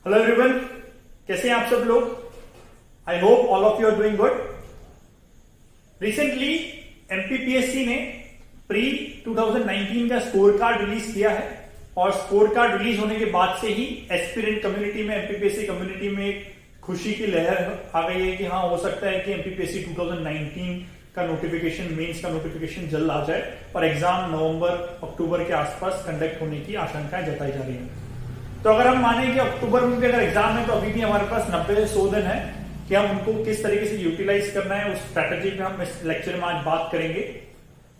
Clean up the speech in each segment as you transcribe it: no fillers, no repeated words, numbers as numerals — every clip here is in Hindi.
हेलो एवरीवन, कैसे हैं आप सब लोग। I hope all of you are doing good. Recently MPPSC ने प्री 2019 का स्कोर कार्ड रिलीज किया है और स्कोर कार्ड रिलीज होने के बाद से ही एस्पिरेंट कम्युनिटी में, एमपीपीएससी कम्युनिटी में एक खुशी की लहर आ गई है कि हाँ, हो सकता है कि एमपीपीएससी 2019 का नोटिफिकेशन, मेंस का नोटिफिकेशन जल्द आ जाए और एग्जाम नवंबर अक्टूबर के आसपास कंडक्ट होने की आशंकाएं जताई जा रही है। तो अगर हम माने कि अक्टूबर में भी अगर एग्जाम है तो अभी भी हमारे पास 90 से 100 दिन है कि हम उनको किस तरीके से यूटिलाइज करना है, उस स्ट्रैटेजी पे हम इस लेक्चर में आज बात करेंगे।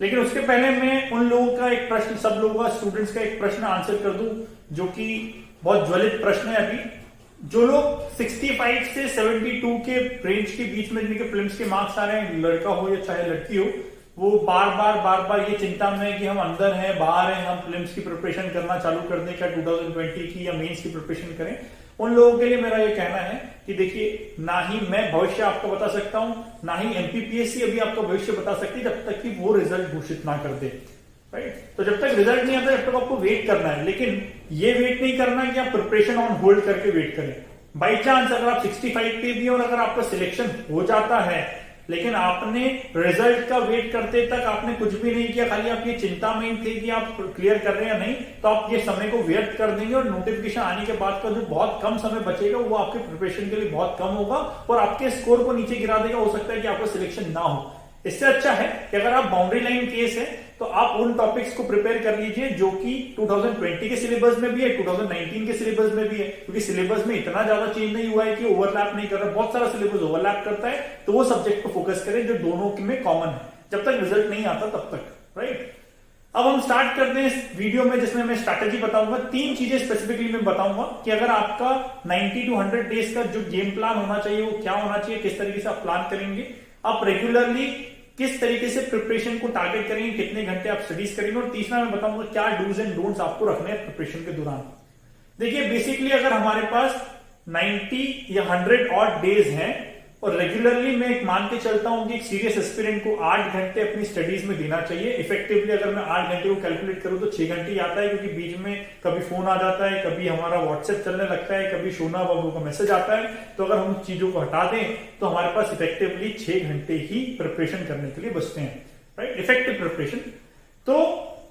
लेकिन उसके पहले मैं उन लोगों का एक प्रश्न, सब लोगों का, स्टूडेंट्स का एक प्रश्न आंसर कर दूं जो कि बहुत ज्वलित प्रश्न है। अभी जो लोग 65 से 72 के रेंज के बीच में जिनके प्रीलिम्स के मार्क्स आ रहे हैं, लड़का हो या चाहे लड़की हो, वो बार बार ये चिंता में है कि हम अंदर हैं बाहर हैं, हम प्रीलिम्स की प्रिपरेशन करना चालू कर दें क्या 2020 की, या मेंस की प्रिपरेशन करें। उन लोगों के लिए मेरा ये कहना है कि देखिए, ना ही मैं भविष्य आपको बता सकता हूं, ना ही एमपीपीएससी अभी आपको भविष्य बता सकती जब तक कि वो रिजल्ट घोषित ना कर दे। राइट, तो जब तक रिजल्ट नहीं आता जब तक आपको वेट करना है। लेकिन ये वेट नहीं करना कि आप प्रिपरेशन ऑन होल्ड करके वेट करें। बाई चांस अगर आप 65 पे भी और अगर आपका सिलेक्शन हो जाता है लेकिन आपने रिजल्ट का वेट करते तक आपने कुछ भी नहीं किया, खाली आप ये चिंता में थे कि आप क्लियर कर रहे हैं या नहीं, तो आप ये समय को व्यर्थ कर देंगे और नोटिफिकेशन आने के बाद का जो बहुत कम समय बचेगा वो आपके प्रिपरेशन के लिए बहुत कम होगा और आपके स्कोर को नीचे गिरा देगा। हो सकता है कि आपका सिलेक्शन ना हो। इससे अच्छा है कि अगर आप बाउंड्री लाइन केस है तो आप उन टॉपिक्स को प्रिपेयर कर लीजिए जो कि 2020 के सिलेबस में भी है, 2019 के सिलेबस में भी है, क्योंकि सिलेबस में इतना ज्यादा चेंज नहीं हुआ है कि ओवरलैप नहीं कर रहा। बहुत सारा सिलेबस ओवरलैप करता है, तो वो सब्जेक्ट को फोकस करें जो दोनों में कॉमन है, जब तक रिजल्ट नहीं आता तब तक। राइट, अब हम स्टार्ट करते हैं इस वीडियो में जिसमें मैं स्ट्रैटेजी बताऊंगा। 3 चीजें स्पेसिफिकली मैं बताऊंगा कि अगर आपका 90 to 100 डेज का जो गेम प्लान होना चाहिए वो क्या होना चाहिए, किस तरीके से आप प्लान करेंगे, आप रेगुलरली किस तरीके से प्रिपरेशन को टारगेट करेंगे, कितने घंटे आप स्टडीज करेंगे, और तीसरा मैं बताऊंगा क्या डूज एंड डोंट्स आपको रखने हैं प्रिपरेशन के दौरान। देखिए, बेसिकली अगर हमारे पास 90 या 100 ऑड डेज हैं और रेगुलरली मैं एक मान के चलता हूं कि एक सीरियस एस्पिरेंट को 8 घंटे अपनी स्टडीज में देना चाहिए। इफेक्टिवली अगर मैं 8 घंटे को कैलकुलेट करूं तो 6 घंटे ही आता है, क्योंकि बीच में कभी फोन आ जाता है, कभी हमारा व्हाट्सएप चलने लगता है, कभी सोना बाबू का मैसेज आता है। तो अगर हम चीजों को हटा दें तो हमारे पास इफेक्टिवली 6 घंटे ही प्रिपरेशन करने के लिए बचते हैं। Right, effective preparation. तो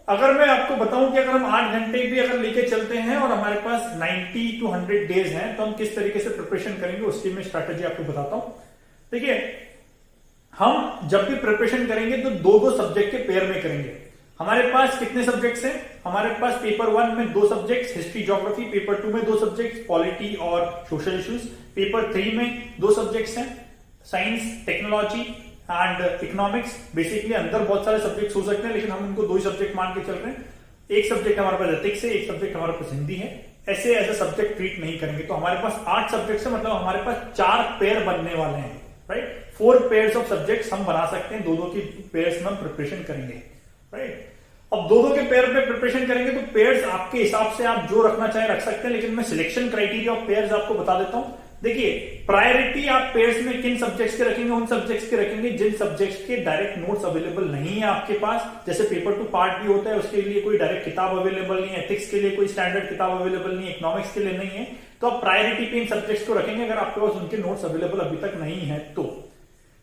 अगर मैं आपको बताऊं कि अगर हम 8 घंटे भी अगर लेके चलते हैं और हमारे पास 90 to 100 डेज हैं तो हम किस तरीके से प्रिपरेशन करेंगे उसकी मैं स्ट्रैटेजी आपको बताता हूं। देखिए, हम जब भी प्रिपरेशन करेंगे तो 2-2 सब्जेक्ट के पेयर में करेंगे। हमारे पास कितने सब्जेक्ट्स हैं? हमारे पास पेपर 1 में 2 सब्जेक्ट्स हिस्ट्री ज्योग्राफी, पेपर 2 में 2 सब्जेक्ट्स पॉलिटी और सोशल इश्यूज, पेपर 3 में 2 सब्जेक्ट्स हैं science, technology and economics. Basically अंदर बहुत सारे सब्जेक्ट्स हो सकते हैं लेकिन हम उनको 2 ही सब्जेक्ट मान के चल रहे हैं। एक सब्जेक्ट हमारे पास एथिक्स है, एक सब्जेक्ट हमारे पास हिंदी है। ऐसे एज ए सब्जेक्ट ट्रीट नहीं करेंगे। तो हमारे पास 8 सब्जेक्ट्स है, मतलब हमारे पास 4 पेयर बनने वाले हैं। राइट, 4 पेयर्स ऑफ सब्जेक्ट्स हम बना सकते हैं, 2-2 की पेयर्स में हम प्रिपरेशन करेंगे। राइट, अब 2-2 के पेयर में प्रिपरेशन करेंगे तो पेयर्स आपके हिसाब से आप जो रखना चाहे रख सकते हैं, लेकिन मैं सिलेक्शन क्राइटेरिया ऑफ पेयर्स आपको बता देता हूं। देखिए, प्रायोरिटी आप पेयर्स में किन सब्जेक्ट्स के रखेंगे? उन सब्जेक्ट्स के रखेंगे जिन सब्जेक्ट्स के डायरेक्ट नोट्स अवेलेबल नहीं है आपके पास। जैसे पेपर 2 पार्ट भी होता है, उसके लिए कोई डायरेक्ट किताब अवेलेबल नहीं है, एथिक्स के लिए कोई स्टैंडर्ड किताब अवेलेबल नहीं है, इकोनॉमिक्स के लिए नहीं है, तो आप प्रायोरिटी पे इन सब्जेक्ट्स को रखेंगे अगर आपके पास उनके नोट्स अवेलेबल अभी तक नहीं है तो।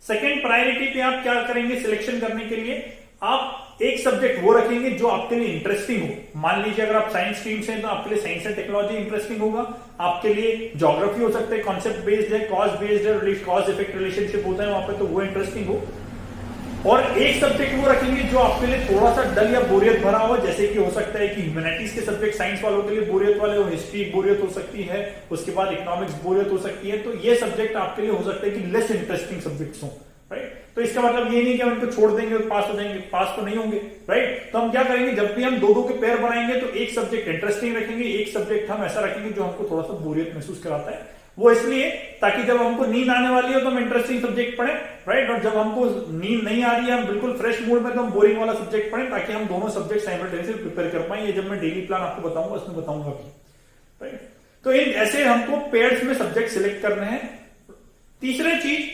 सेकेंड प्रायोरिटी पे आप क्या करेंगे सिलेक्शन करने के लिए? आप एक सब्जेक्ट वो रखेंगे जो आपके लिए इंटरेस्टिंग हो। मान लीजिए अगर आप साइंस स्ट्रीम से हैं तो आपके लिए साइंस एंड टेक्नोलॉजी इंटरेस्टिंग होगा, आपके लिए ज्योग्राफी हो सकता है, कॉन्सेप्ट बेस्ड है, कॉज बेस्ड है, कॉज इफेक्ट रिलेशनशिप होता है वहां पे, तो वो इंटरेस्टिंग हो। और एक सब्जेक्ट वो रखेंगे जो आपके लिए थोड़ा सा डल या बोरियत भरा हो, जैसे कि हो सकता है कि ह्यूमैनिटीज के सब्जेक्ट साइंस वालों के लिए बोरियत वाले हो, हिस्ट्री बोरियत हो सकती है, उसके बाद इकोनॉमिक्स बोरियत हो सकती है। तो ये सब्जेक्ट आपके लिए हो सकता है कि लेस इंटरेस्टिंग सब्जेक्ट्स हो। राइट, तो इसका मतलब ये नहीं कि हम इनको छोड़ देंगे और पास हो जाएंगे, पास तो नहीं होंगे। राइट, तो हम क्या करेंगे, जब भी हम 2-2 के पेयर बनाएंगे तो एक सब्जेक्ट इंटरेस्टिंग रखेंगे, एक सब्जेक्ट हम ऐसा रखेंगे जो हमको थोड़ा सा बोरियत महसूस कराता है। वो इसलिए ताकि जब हमको नींद आने वाली हो तो हम इंटरेस्टिंग सब्जेक्ट पढ़ें। राइट, और जब हमको नींद नहीं आ रही है, हम बिल्कुल फ्रेश मूड में, तो हम बोरिंग वाला सब्जेक्ट पढ़ें, ताकि हम दोनों सब्जेक्ट साइमल्टेनियसली प्रिपेयर कर पाए। ये जब मैं डेली प्लान आपको बताऊंगा उसमें बताऊंगा भी। राइट, तो इन ऐसे हमको पेयर्स में सब्जेक्ट सिलेक्ट करने हैं। तीसरी चीज,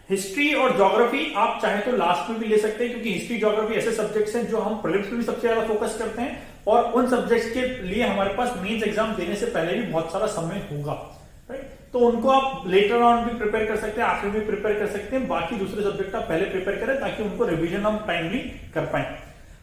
हिस्ट्री और ज्योग्राफी आप चाहे तो लास्ट में भी ले सकते हैं, क्योंकि हिस्ट्री ज्योग्राफी ऐसे सब्जेक्ट्स हैं जो हम प्रीलिम्स में भी सबसे ज्यादा फोकस करते हैं, और उन सब्जेक्ट्स के लिए हमारे पास मेंस एग्जाम देने से पहले भी बहुत सारा समय होगा, राइट। तो उनको आप लेटर ऑन भी प्रिपेयर कर सकते हैं, आखिर में प्रिपेयर कर सकते हैं, बाकी दूसरे सब्जेक्ट आप पहले प्रिपेयर करें ताकि उनको रिवीजन हम टाइमली कर पाए।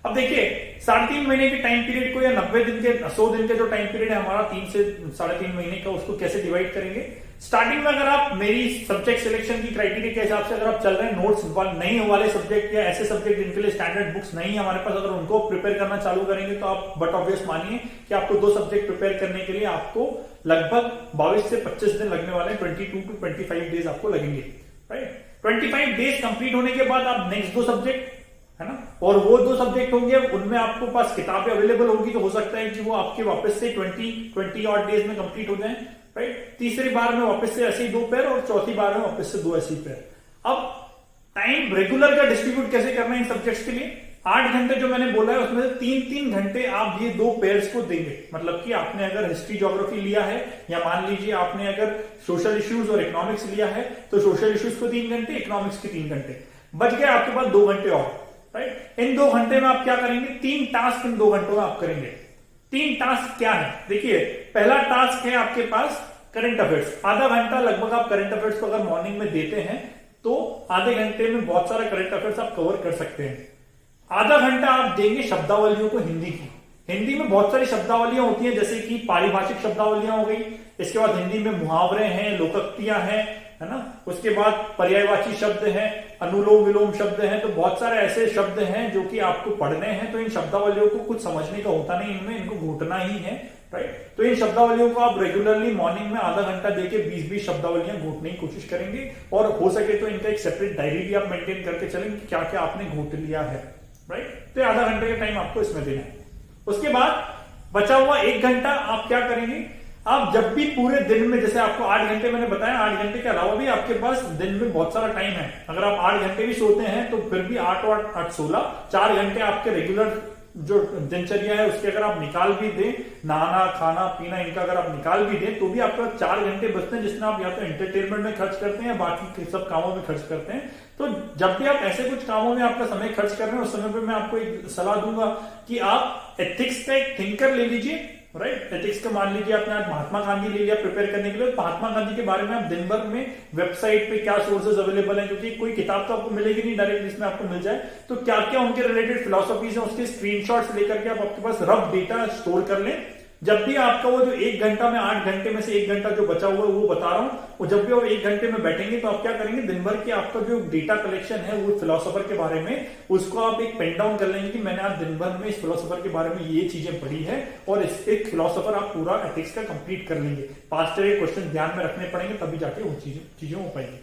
अब देखिए 3.5 महीने के टाइम पीरियड को या 90 दिन के 100 दिन के जो टाइम पीरियड है हमारा 3 से 3.5 महीने का, उसको कैसे डिवाइड करेंगे। स्टार्टिंग में अगर आप मेरी सब्जेक्ट सिलेक्शन की क्राइटेरिया के हिसाब से अगर आप चल रहे हैं, नोट्स नहीं वाले सब्जेक्ट या ऐसे सब्जेक्ट जिनके लिए स्टैंडर्ड बुक्स नहीं है हमारे पास, अगर उनको प्रिपेयर करना चालू करेंगे तो आप बट ऑब्वियस मानिए कि आपको 2 सब्जेक्ट प्रिपेयर करने के लिए आपको लगभग 22 से 25 दिन लगने वाले हैं, 22 to 25 डेज आपको लगेंगे, राइट। 25 डेज कंप्लीट होने के बाद आप नेक्स्ट 2 सब्जेक्ट है ना, और वो 2 सब्जेक्ट होंगे, उनमें आपको पास किताबें अवेलेबल होगी, तो हो सकता है कि वो आपके वापस से 20 ऑड डेज में कंप्लीट हो जाए, राइट। तीसरी बार में वापस से ऐसे ही 2 पेयर, और चौथी बार में वापस से 2 ऐसे ही पेयर। अब टाइम रेगुलर का डिस्ट्रीब्यूट कैसे करना है इन सब्जेक्ट्स के लिए। 8 घंटे जो मैंने बोला है उसमें से 3-3 घंटे आप ये 2 पेयर्स को देंगे। मतलब कि आपने अगर हिस्ट्री ज्योग्राफी लिया है, या मान लीजिए आपने अगर सोशल इश्यूज और इकोनॉमिक्स लिया है, तो सोशल इश्यूज को 3 घंटे, इकोनॉमिक्स के 3 घंटे, बच गए आपके पास 2 घंटे और, राइट। इन 2 घंटे में आप क्या करेंगे, 3 टास्क इन 2 घंटों में आप करेंगे। 3 टास्क क्या है, देखिए पहला टास्क है आपके पास करंट अफेयर्स। आधा घंटा लगभग आप करंट अफेयर्स को अगर मॉर्निंग में देते हैं तो आधे घंटे में बहुत सारा करंट अफेयर्स आप कवर कर सकते हैं। आधा घंटा आप देंगे शब्दावलियों को हिंदी की। हिंदी में बहुत सारी शब्दावलियां होती हैं, जैसे कि पारिभाषिक शब्दावलियां हो गई, इसके बाद हिंदी में मुहावरे हैं, लोकोक्तियां हैं, है ना, उसके बाद पर्यायवाची शब्द हैं, अनुलोम विलोम शब्द हैं, तो बहुत सारे ऐसे शब्द हैं जो कि आपको पढ़ने हैं। तो इन शब्दावलियों को कुछ समझने का होता नहीं, इनमें इनको घोटना ही है, राइट। तो इन शब्दावलियों को आप रेगुलरली मॉर्निंग में आधा घंटा देके 20-20 शब्दावलियां घोटने की कोशिश करेंगे, और हो सके तो इनका एक सेपरेट डायरी भी आप मेंटेन करके चलेंगे क्या क्या आपने घोट लिया है, राइट। तो आधा घंटे का टाइम आपको इसमें देना है। उसके बाद बचा हुआ 1 घंटा आप क्या करेंगे, आप जब भी पूरे दिन में, जैसे आपको 8 घंटे मैंने बताया, 8 घंटे के अलावा भी आपके पास दिन में बहुत सारा टाइम है। अगर आप 8 घंटे भी सोते हैं तो फिर भी 8 और 8 16 4 घंटे आपके रेगुलर जो दिनचर्या है उसके अगर आप निकाल भी दें, नहाना खाना पीना इनका अगर आप निकाल भी दें, तो भी आपका 4 घंटे बचते हैं, जिसमें आप या तो एंटरटेनमेंट में खर्च करते हैं या बाकी सब कामों में खर्च करते हैं। तो जब भी आप ऐसे कुछ कामों में आपका समय खर्च कर रहे हैं, उस समय पे मैं आपको एक सलाह दूंगा कि आप एथिक्स का एक थिंकर ले लीजिए, राइट। एथिक्स का मान लीजिए आपने आज महात्मा गांधी ले लिया प्रिपेयर करने के लिए, महात्मा गांधी के बारे में आप दिन भर में वेबसाइट पे क्या सोर्सेज अवेलेबल हैं, क्योंकि कोई किताब तो आपको मिलेगी नहीं डायरेक्ट जिसमें आपको मिल जाए, तो क्या क्या उनके रिलेटेड फिलोसफीज हैं उसके स्क्रीनशॉट्स लेकर के आप आपके पास रफ डेटा स्टोर कर लें। जब भी आपका वो जो 1 घंटा में 8 घंटे में से 1 घंटा जो बचा हुआ है वो बता रहा हूं, और जब भी आप 1 घंटे में बैठेंगे तो आप क्या करेंगे, दिन भर के आपका जो डेटा कलेक्शन है वो फिलोसोफर के बारे में, उसको आप एक पेन डाउन कर लेंगे कि मैंने आज दिन भर में इस फिलोसोफर के बारे में ये चीजें पढ़ी है, और इस एक फिलोसोफर आप पूरा एथिक्स का कंप्लीट कर लेंगे। पास्ट ईयर के क्वेश्चन ध्यान में रखने पड़ेंगे, तभी जाके वो चीजें हो पाएंगी।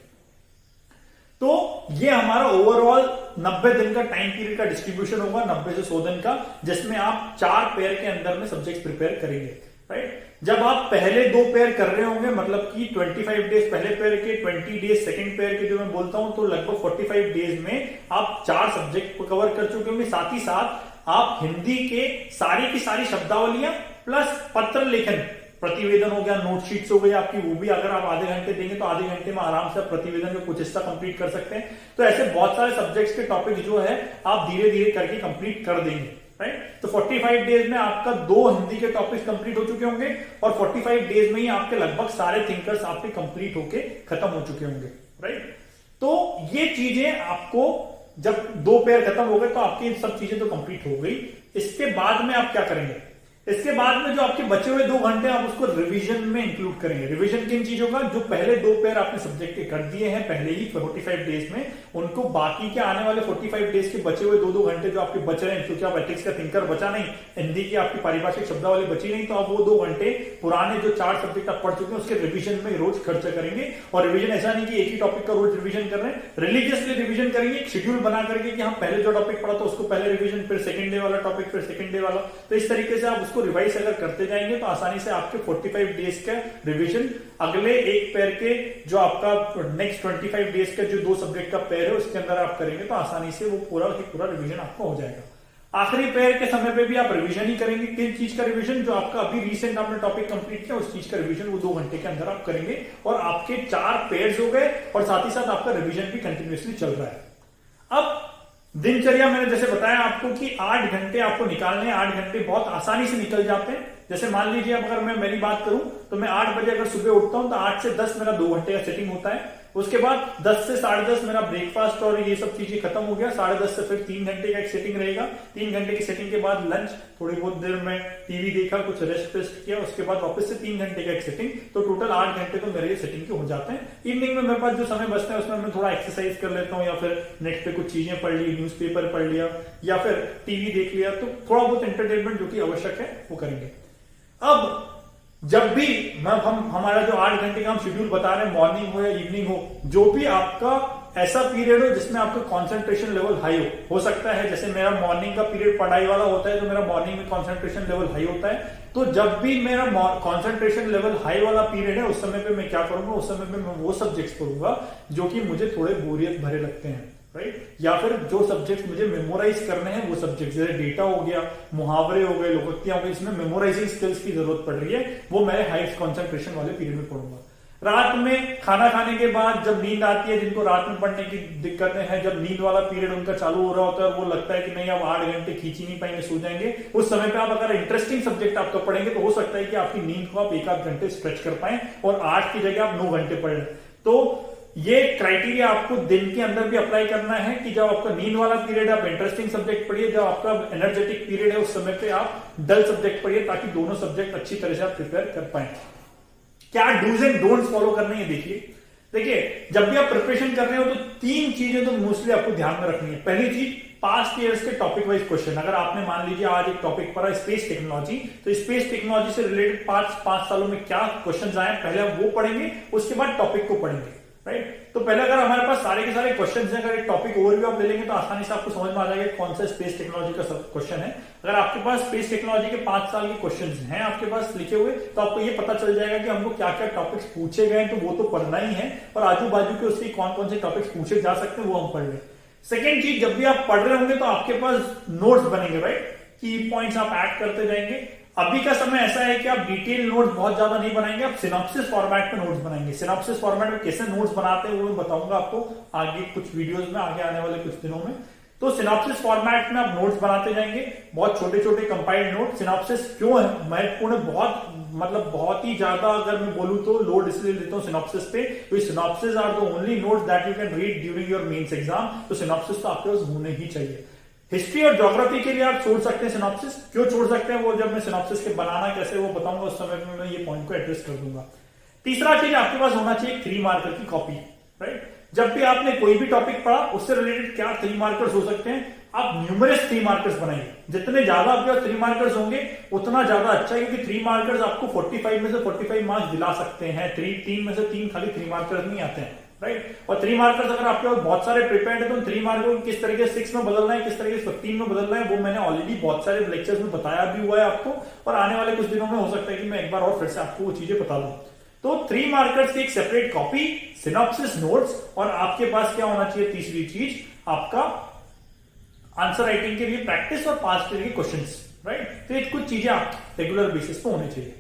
तो ये हमारा ओवरऑल 90 दिन का टाइम पीरियड का डिस्ट्रीब्यूशन होगा, 90 से 100 दिन का, जिसमें आप 4 पेयर के अंदर में सब्जेक्ट प्रिपेयर करेंगे, राइट। जब आप पहले 2 पेयर कर रहे होंगे, मतलब कि 25 डेज पहले पेयर के, 20 डेज सेकंड पेयर के जो मैं बोलता हूं, तो लगभग 45 डेज में आप 4 सब्जेक्ट को कवर कर चुके होंगे। साथ ही साथ आप हिंदी के सारी की सारी शब्दावलियां प्लस पत्र लेखन, प्रतिवेदन हो गया, नोट शीट्स हो गई आपकी, वो भी अगर आप आधे घंटे देंगे तो आधे घंटे में आराम से प्रतिवेदन का कुछ हिस्सा कंप्लीट कर सकते हैं। तो ऐसे बहुत सारे सब्जेक्ट्स के टॉपिक जो है आप धीरे धीरे करके कंप्लीट कर देंगे, राइट। तो 45 डेज में आपका 2 हिंदी के टॉपिक्स कंप्लीट हो चुके होंगे, और 45 डेज में ही आपके लगभग सारे थिंकर्स आपके कंप्लीट होके खत्म हो चुके होंगे, राइट। तो ये चीजें आपको जब 2 पेयर खत्म हो गए तो आपकी सब चीजें तो कंप्लीट हो गई। इसके बाद में आप क्या करेंगे, इसके बाद में जो आपके बचे हुए 2 घंटे आप उसको रिवीजन में इंक्लूड करेंगे। रिवीजन किन चीजों का, जो पहले 2 पेयर आपने सब्जेक्ट के कर दिए हैं पहले ही 45 डेज में, उनको बाकी के आने वाले 45 डेज के बचे हुए 2-2 घंटे जो आपके बच रहे हैं, क्योंकि आप एथिक्स का थिंकर बचा नहीं, हिंदी की आपकी पारिभाषिक शब्दावली बची नहीं, तो आप वो 2 घंटे पुराने जो 4 सब्जेक्ट आप पढ़ चुके हैं उसके रिवीजन में रोज खर्चा करेंगे। और रिवीजन ऐसा नहीं कि एक ही टॉपिक का रोज रिवीजन कर रहे हैं, रिलीजियसली रिवीजन करेंगे, एक शेड्यूल बना करके कि हम पहले जो टॉपिक पढ़ा था उसको पहले रिवीजन, फिर सेकंड डे वाला टॉपिक, फिर सेकंड डे वाला। तो इस तरीके से आप उसको रिवाइज अगर करते जाएंगे तो आसानी से आपके 45 डेज का रिवीजन अगले एक पेयर के जो आपका नेक्स्ट 25 डेज का जो 2 सब्जेक्ट का पेयर है उसके अंदर आप करेंगे तो आसानी से वो पूरा रिवीजन आपका हो जाएगा। आखिरी पेयर के समय पे भी आप रिवीजन ही करेंगे। किस चीज का रिवीजन? जो आपका अभी रिसेंट आपने टॉपिक कंप्लीट किया उस चीज का रिवीजन वो 2 घंटे के अंदर आप करेंगे और आपके 4 पेयर्स हो गए और साथ ही साथ आपका रिवीजन भी कंटिन्यूअसली चल रहा है। अब दिनचर्या मैंने जैसे बताया आपको कि 8 घंटे आपको निकालने हैं। 8 घंटे बहुत आसानी से निकल जाते हैं। जैसे मान लीजिए अब अगर मैं मेरी बात करूं तो मैं 8 बजे अगर सुबह उठता हूं तो 8 से 10 मेरा 2 घंटे का सेटिंग होता है। उसके बाद 10 से 10:30 मेरा ब्रेकफास्ट और ये सब चीजें खत्म हो गया। 10:30 से फिर 3 घंटे का एक सेटिंग रहेगा। 3 घंटे की सेटिंग के बाद लंच, थोड़ी बहुत देर में टीवी देखा, कुछ रेस्ट वेस्ट किया, उसके बाद वापस से 3 घंटे का एक सेटिंग। तो टोटल 8 घंटे तो मेरे ये सेटिंग के हो जाते हैं। इवनिंग में मेरे पास जो समय बचता है उसमें मैं थोड़ा एक्सरसाइज कर लेता हूँ या फिर नेट पे कुछ चीजें पढ़ ली, न्यूज़पेपर पढ़ लिया या फिर टीवी देख लिया। तो थोड़ा बहुत एंटरटेनमेंट जो कि आवश्यक है वो करेंगे। अब जब भी हम हमारा जो 8 घंटे का हम शेड्यूल बता रहे हैं, मॉर्निंग हो या इवनिंग हो, जो भी आपका ऐसा पीरियड हो जिसमें आपका कंसंट्रेशन लेवल हाई हो सकता है जैसे मेरा मॉर्निंग का पीरियड पढ़ाई वाला होता है तो मेरा मॉर्निंग में कंसंट्रेशन लेवल हाई होता है। तो जब भी मेरा कंसंट्रेशन लेवल हाई वाला पीरियड है उस समय पे मैं क्या करूंगा? उस समय पे मैं वो सब्जेक्ट्स पढ़ूंगा जो कि मुझे थोड़े बोरियत भरे लगते हैं, राइट? या फिर जो सब्जेक्ट मुझे मेमोराइज करने हैं वो सब्जेक्ट, जैसे डेटा हो गया, मुहावरे हो गए, लोकोक्तियां हो गई, इसमें मेमोराइजिंग स्किल्स की जरूरत पड़ रही है, वो मैं हाई कंसंट्रेशन वाले पीरियड में पढ़ूंगा। रात में खाना खाने के बाद जब नींद आती है, जिनको रात में पढ़ने की दिक्कतें हैं, जब नींद वाला पीरियड उनका चालू हो रहा होता है और वो लगता है कि नहीं अब 8 घंटे खींच ही नहीं पाएंगे, सो जाएंगे, उस समय पे आप अगर इंटरेस्टिंग सब्जेक्ट आपका पढ़ेंगे तो हो सकता है कि आपकी नींद को आप 1-8 घंटे स्ट्रेच कर पाए और 8 की जगह आप 9 घंटे पढ़ लें। तो ये क्राइटेरिया आपको दिन के अंदर भी अप्लाई करना है कि जब आपका नींद वाला पीरियड आप इंटरेस्टिंग सब्जेक्ट पढ़िए, जब आपका एनर्जेटिक पीरियड है उस समय पे आप डल सब्जेक्ट पढ़िए, ताकि दोनों सब्जेक्ट अच्छी तरह से आप प्रिपेयर कर पाए। क्या डूज एंड डोंट्स फॉलो करने हैं देखिए, जब भी आप प्रिपरेशन कर रहे हो तो 3 चीजें तो मोस्टली आपको ध्यान में रखनी है। पहली चीज, पास्ट ईयर्स के टॉपिक वाइज क्वेश्चन। अगर आपने मान लीजिए आज एक टॉपिक पढ़ा स्पेस टेक्नोलॉजी, तो स्पेस टेक्नोलॉजी से रिलेटेड 5 सालों में क्या क्वेश्चन आए पहले हम वो पढ़ेंगे, उसके बाद टॉपिक को पढ़ेंगे, राइट? तो पहले अगर हमारे पास सारे के सारे क्वेश्चंस हैं, अगर एक टॉपिक ओवरव्यू आप ले लेंगे तो आसानी से आपको समझ में आ जाएगा कौन सा स्पेस टेक्नोलॉजी का क्वेश्चन है। अगर आपके पास स्पेस टेक्नोलॉजी के 5 साल के क्वेश्चंस हैं आपके पास लिखे हुए, तो आपको ये पता चल जाएगा कि हमको क्या क्या टॉपिक्स पूछे गए, तो वो तो पढ़ना ही है, और आजू बाजू के उसके कौन कौन से टॉपिक्स पूछे जा सकते हैं वो हम पढ़ लें। सेकेंड चीज, जब भी आप पढ़ रहे होंगे तो आपके पास नोट्स बनेंगे, राइट? की पॉइंट्स आप ऐड करते जाएंगे। अभी का समय ऐसा है कि आप डिटेल नोट्स बहुत ज्यादा नहीं बनाएंगे, आप सिनॉप्सिस फॉर्मेट में नोट्स बनाएंगे। सिनॉप्सिस फॉर्मेट में कैसे नोट्स बनाते हैं वो मैं बताऊंगा आपको आगे कुछ वीडियोस में, आगे आने वाले कुछ दिनों में। तो सिनॉप्सिस फॉर्मेट में आप नोट्स बनाते जाएंगे, बहुत छोटे छोटे कंपाइल्ड नोट। सिनॉप्सिस क्यों है महत्वपूर्ण? बहुत ही ज्यादा अगर मैं बोलूं तो लोड इसलिए देता हूं सिनॉप्सिस पे, तो synopsis are the only notes that you can read during your mains exam. तो सिनॉप्सिस तो आपके पास होने ही चाहिए। हिस्ट्री और ज्योग्राफी के लिए आप छोड़ सकते हैं सिनॉप्सिस। क्यों छोड़ सकते हैं वो जब मैं सिनॉप्सिस के बनाना कैसे वो बताऊंगा, उस समय में मैं ये पॉइंट को एड्रेस कर दूंगा। तीसरा चीज, आपके पास होना चाहिए 3 मार्कर की कॉपी, राइट? जब भी आपने कोई भी टॉपिक पढ़ा उससे रिलेटेड क्या 3 मार्कर्स हो सकते हैं, आप न्यूमरस 3 मार्कर्स बनाइए। जितने ज्यादा आपके पास 3 मार्कर्स होंगे उतना ज्यादा अच्छा है, क्योंकि 3 मार्कर्स आपको 45 में से 45 मार्क्स दिला सकते हैं। 3 में से 3 खाली 3 मार्कर्स नहीं आते हैं, राइट? और 3 मार्कर्स अगर आपके पास बहुत सारे प्रिपेयर्ड है तो 3 मार्कर को किस तरीके से 6 में बदलना है, किस तरीके से 15 में बदलना है, वो मैंने ऑलरेडी बहुत सारे लेक्चर्स में बताया भी हुआ है आपको, और आने वाले कुछ दिनों में हो सकता है कि मैं एक बार और फिर से आपको वो चीजें बता दूं। तो 3 मार्कर्स की एक सेपरेट कॉपी, सिनॉप्सिस नोट्स, और आपके पास क्या होना चाहिए तीसरी चीज, आपका आंसर राइटिंग के लिए प्रैक्टिस और पास्ट ईयर के क्वेश्चंस, राइट? तो ये कुछ चीजें आप रेगुलर बेसिस पे होनी चाहिए।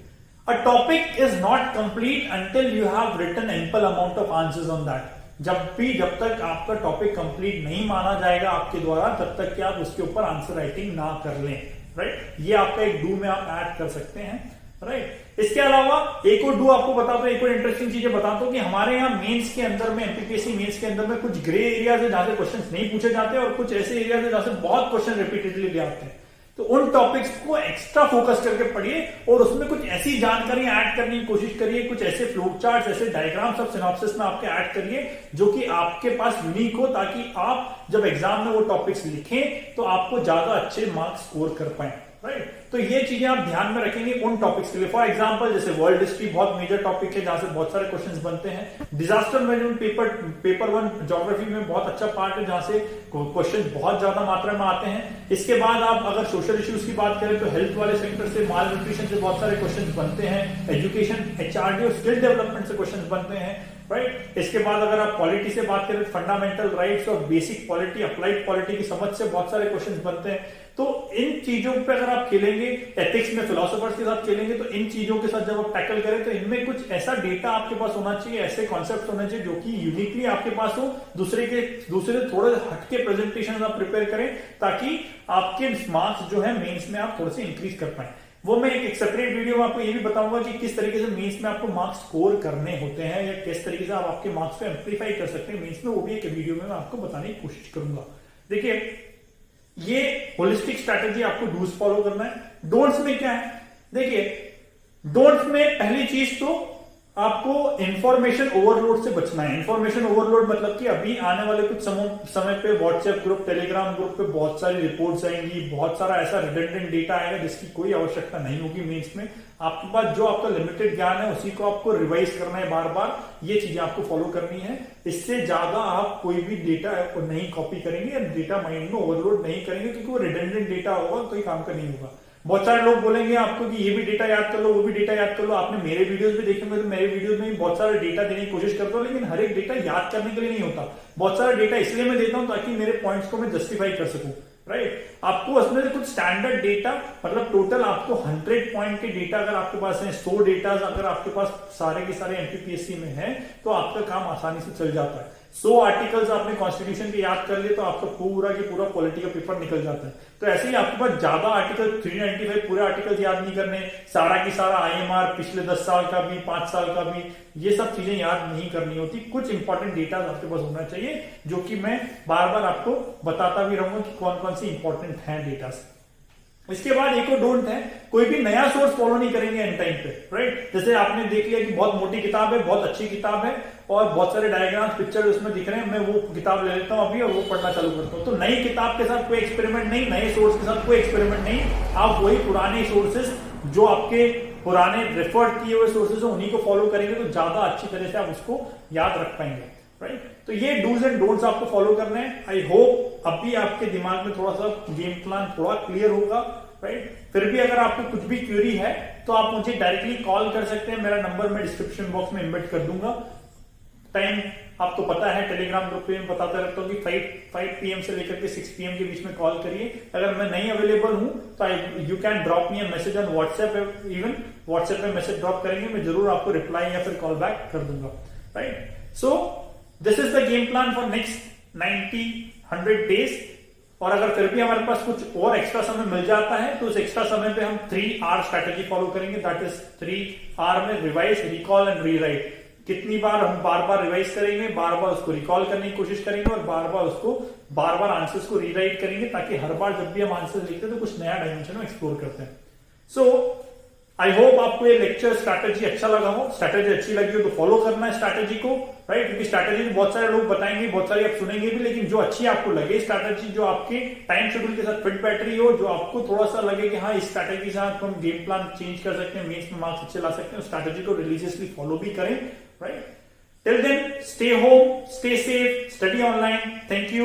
A topic is not complete until you have written ample amount of answers on that. जब तक आपका टॉपिक कंप्लीट नहीं माना जाएगा आपके द्वारा, तब तक कि आप उसके ऊपर आंसर राइटिंग ना कर लें, राइट? ये आपका एक डू में आप ऐड कर सकते हैं, राइट? इसके अलावा एक और डू आपको बताता हूं, एक और इंटरेस्टिंग चीजें बताता हूं कि हमारे यहाँ मेंस के अंदर में, एमपीपीएससी मेंस के अंदर में कुछ ग्रे एरियाज है जहां से क्वेश्चन नहीं पूछे जाते और कुछ ऐसे एरियाज है जहां से बहुत क्वेश्चन रिपीटेडली ले आते हैं। तो उन टॉपिक्स को एक्स्ट्रा फोकस करके पढ़िए और उसमें कुछ ऐसी जानकारी ऐड करने की कोशिश करिए, कुछ ऐसे फ्लो चार्ट्स, ऐसे डायग्राम्स सब सिनॉप्सिस में आपके ऐड करिए जो कि आपके पास यूनिक हो, ताकि आप जब एग्जाम में वो टॉपिक्स लिखें तो आपको ज्यादा अच्छे मार्क्स स्कोर कर पाए, राइट? तो ये चीजें आप ध्यान में रखेंगे उन टॉपिक्स के लिए। फॉर एग्जांपल जैसे वर्ल्ड हिस्ट्री बहुत मेजर टॉपिक है जहां से बहुत सारे क्वेश्चंस बनते हैं। डिजास्टर मैनेजमेंट पेपर 1 ज्योग्राफी में बहुत अच्छा पार्ट है जहां से क्वेश्चन बहुत ज्यादा मात्रा में आते हैं। इसके बाद आप अगर सोशल इश्यूज की बात करें तो हेल्थ वाले सेक्टर से, माल न्यूट्रिशन से बहुत सारे क्वेश्चन बनते हैं। एजुकेशन, एचआरडी और स्किल डेवलपमेंट से क्वेश्चन बनते हैं। राइट। इसके बाद अगर आप पॉलिटी से बात करें, फंडामेंटल राइट्स और बेसिक पॉलिटी, अप्लाइड पॉलिटी की समझ से बहुत सारे क्वेश्चंस बनते हैं। तो इन चीजों पे अगर आप खेलेंगे, एथिक्स में फिलोसोफर्स के साथ खेलेंगे, तो इन चीजों के साथ जब आप टैकल करें तो इनमें कुछ ऐसा डेटा आपके पास होना चाहिए, ऐसे कॉन्सेप्ट होने चाहिए जो कि यूनिकली आपके पास हो, दूसरे से थोड़े हटके प्रेजेंटेशन आप प्रिपेयर करें, ताकि आपके मार्क्स जो है मेंस में आप थोड़े से इंक्रीज कर पाए। वो मैं एक सेपरेट वीडियो में आपको ये भी बताऊंगा कि किस तरीके से मेंस में आपको मार्क्स स्कोर करने होते हैं, या किस तरीके से आप आपके मार्क्स को एम्पलीफाई कर सकते हैं मेंस में, वो भी एक वीडियो में मैं आपको बताने की कोशिश करूंगा। देखिए, ये होलिस्टिक स्ट्रैटेजी आपको डूज फॉलो करना है। डोंट्स में क्या है, देखिए डोंट्स में पहली चीज तो आपको इंफॉर्मेशन ओवरलोड से बचना है। इंफॉर्मेशन ओवरलोड मतलब कि अभी आने वाले कुछ समय पे व्हाट्सएप ग्रुप, टेलीग्राम ग्रुप पे बहुत सारी रिपोर्ट्स आएंगी, बहुत सारा ऐसा रिडंडेंट डेटा आएगा जिसकी कोई आवश्यकता नहीं होगी मेंस में। आपके पास जो आपका लिमिटेड ज्ञान है उसी को आपको रिवाइज करना है बार बार, ये चीजें आपको फॉलो करनी है। इससे ज्यादा आप कोई भी डेटा को नहीं कॉपी करेंगे या डेटा माइंड में ओवरलोड नहीं करेंगे, क्योंकि वो रिडंडेंट डेटा होगा, कोई काम का नहीं होगा। बहुत सारे लोग बोलेंगे आपको कि ये भी डेटा याद कर लो, वो भी डेटा याद कर लो। आपने मेरे वीडियोस भी देखे होंगे, तो मेरे वीडियोस में बहुत सारे डेटा देने की कोशिश करता हूं, लेकिन हर एक डेटा याद करने के लिए नहीं होता। बहुत सारा डेटा इसलिए मैं देता हूं ताकि मेरे पॉइंट्स को मैं जस्टिफाई कर सकूं, राइट। आपको उसमें से कुछ स्टैंडर्ड डेटा, मतलब टोटल आपको 100 पॉइंट के डेटा अगर आपके पास है, 100 डेटा अगर आपके पास सारे के सारे एमपीपीएससी में है, तो आपका काम आसानी से चल जाता है। 100 आर्टिकल्स आपने कॉन्स्टिट्यूशन के याद कर लिए तो आपका पूरा की पूरा पॉलिटी का पेपर निकल जाता है। तो ऐसे ही आपके पास ज्यादा आर्टिकल 395 पूरे आर्टिकल्स याद नहीं करने, सारा की सारा आईएमआर पिछले 10 साल का भी, 5 साल का भी, ये सब चीजें याद नहीं करनी होती। कुछ इंपॉर्टेंट डेटा आपके पास होना चाहिए, जो कि मैं बार बार आपको बताता भी रहूंगा कि कौन कौन सी इंपॉर्टेंट है डेटा। इसके बाद एक और डोंट है, कोई भी नया सोर्स फॉलो नहीं करेंगे एंड टाइम पे, राइट। जैसे आपने देख लिया कि बहुत मोटी किताब है, बहुत अच्छी किताब है और बहुत सारे डायग्राम्स, पिक्चर उसमें दिख रहे हैं, मैं वो किताब ले लेता हूं अभी और वो पढ़ना चालू करता हूं। तो नई किताब के साथ कोई एक्सपेरिमेंट नहीं, नए सोर्स के साथ कोई एक्सपेरिमेंट नहीं। आप वही पुराने सोर्सेज जो आपके पुराने रेफर्ड किए हुए सोर्सेज हो उन्हीं को फॉलो करेंगे, तो ज्यादा अच्छी तरह से आप उसको याद रख पाएंगे, राइट। तो ये डूज एंड डोंट्स आपको फॉलो करने हैं। आई होप अभी आपके दिमाग में थोड़ा सा गेम प्लान थोड़ा क्लियर होगा, राइट। फिर भी अगर आपको कुछ भी क्वेरी है तो आप मुझे डायरेक्टली कॉल कर सकते हैं। मेरा नंबर मैं डिस्क्रिप्शन बॉक्स में इम्बेड कर दूंगा। टाइम आपको पता है, टेलीग्राम ग्रुप पे मैं बताता रहता हूँ कि 5 PM से लेकर के 6 PM के बीच में कॉल करिए। अगर मैं नहीं अवेलेबल हूं तो you can drop me a message on WhatsApp, even WhatsApp पे मैसेज ड्रॉप करेंगे, मैं जरूर आपको रिप्लाई या फिर कॉल बैक कर दूंगा, right. So this is the game plan for next 90-100 days. और अगर फिर भी हमारे पास कुछ और एक्स्ट्रा समय मिल जाता है तो उस एक्स्ट्रा समय पे हम 3R स्ट्रैटेजी फॉलो करेंगे। दैट इज 3R में रिवाइज, रिकॉल एंड रीराइट। कितनी बार हम बार बार रिवाइज करेंगे, बार बार उसको रिकॉल करने की कोशिश करेंगे और बार बार आंसर्स को रीराइट करेंगे, ताकि हर बार जब भी हम आंसर लिखते हैं तो कुछ नया डायमेंशन में एक्सप्लोर करते हैं। सो आई होप आपको ये लेक्चर स्ट्रैटेजी अच्छा लगा हो। स्ट्रैटेजी अच्छी लगी हो तो फॉलो करना है स्ट्रैटेजी को, राइट। क्योंकि स्ट्रैटेजी बहुत सारे लोग बताएंगे, बहुत सारे आप सुनेंगे भी, लेकिन जो अच्छी आपको लगे स्ट्रैटेजी, जो आपके टाइम शेड्यूल के साथ फिट बैठ रही हो, जो आपको थोड़ा सा लगे कि हाँ इस स्ट्रैटेजी से हम गेम प्लान चेंज कर सकते हैं, मेंस में मार्क्स अच्छे ला सकते हैं, स्ट्रैटेजी को रिलीजियसली फॉलो भी करें, right. Till then stay home, stay safe, study online. Thank you.